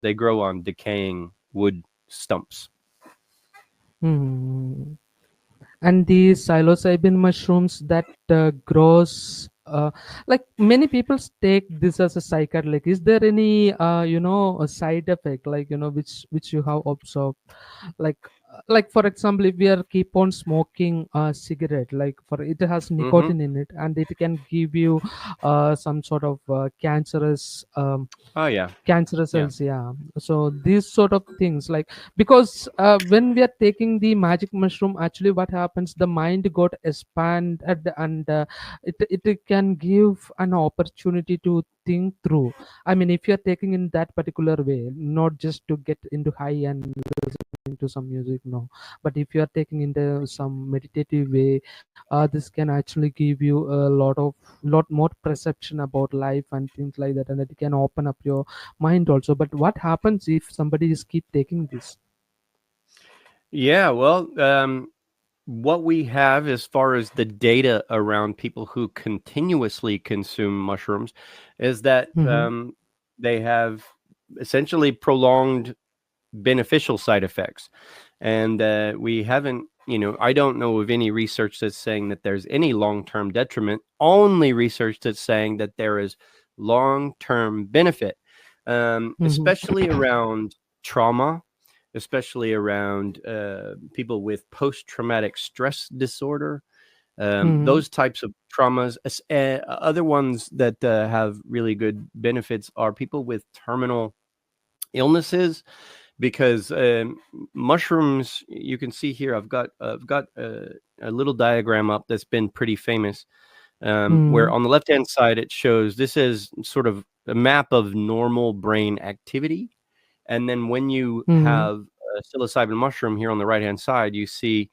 They grow on decaying wood stumps. Hmm. And the psilocybin mushrooms that grows like many people take this as a psychedelic. Is there any a side effect, like which you have observed, like for example, if we are keep on smoking a cigarette, like for it has Hmm. nicotine in it and it can give you some sort of Oh yeah, cancerous yeah. cells, yeah. So these sort of things, like, because when we are taking the magic mushroom, actually what happens, the mind got expanded, and it can give an opportunity to think through. I mean, if you're taking in that particular way, not just to get into high and listening to some music, no, but if you are taking into some meditative way, this can actually give you a lot more perception about life and things like that, and it can open up your mind also. But what happens if somebody is keep taking this? Yeah, well, what we have as far as the data around people who continuously consume mushrooms is that Mm-hmm. they have essentially prolonged beneficial side effects. And we haven't, I don't know of any research that's saying that there's any long term detriment, only research that's saying that there is long term benefit, Mm-hmm. especially around trauma, especially around people with post traumatic stress disorder. Mm-hmm. Those types of traumas. Other ones that have really good benefits are people with terminal illnesses, because mushrooms, you can see here, I've got a little diagram up that's been pretty famous, where Mm-hmm. on the left hand side it shows, this is sort of a map of normal brain activity, and then when you Mm-hmm. have a psilocybin mushroom here on the right hand side, you see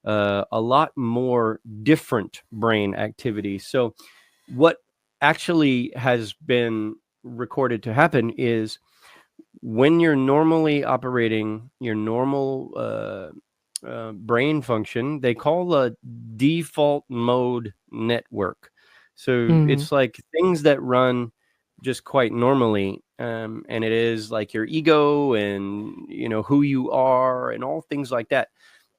a lot more different brain activity. So what actually has been recorded to happen is, when you're normally operating your normal brain function, they call a default mode network. So Mm-hmm. it's like things that run just quite normally, and it is like your ego and who you are and all things like that.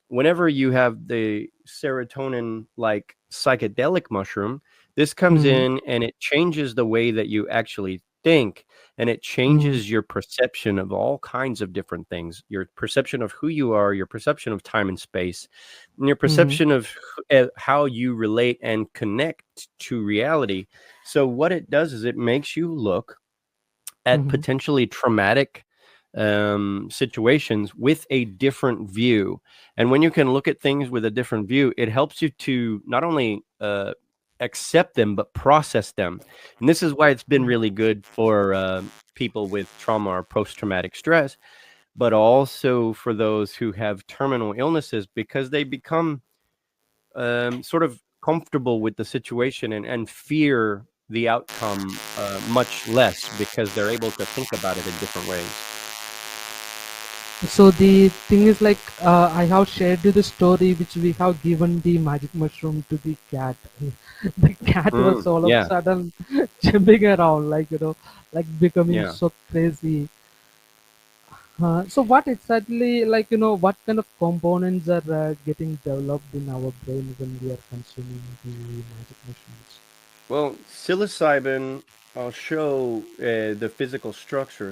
Whenever you have the serotonin like psychedelic mushroom, this comes Mm-hmm. in and it changes the way that you actually think, and it Mm-hmm. changes your perception of all kinds of different things, your perception of who you are, your perception of time and space, and your Mm-hmm. perception of how you relate and connect to reality. So what it does is it makes you look at Mm-hmm. potentially traumatic situations with a different view. And when you can look at things with a different view, it helps you to not only accept them, but process them. And this is why it's been really good for people with trauma or post traumatic stress, but also for those who have terminal illnesses, because they become sort of comfortable with the situation, and fear the outcome much less, because they're able to think about it in different ways. So the thing is, like, I have shared you the story which we have given the magic mushroom to the cat. The cat was all of a Yeah, sudden jumping around, like, like becoming yeah. so crazy. So what exactly, like, what kind of components are getting developed in our brain when we are consuming the magic mushrooms? Well, psilocybin, I'll show the physical structure.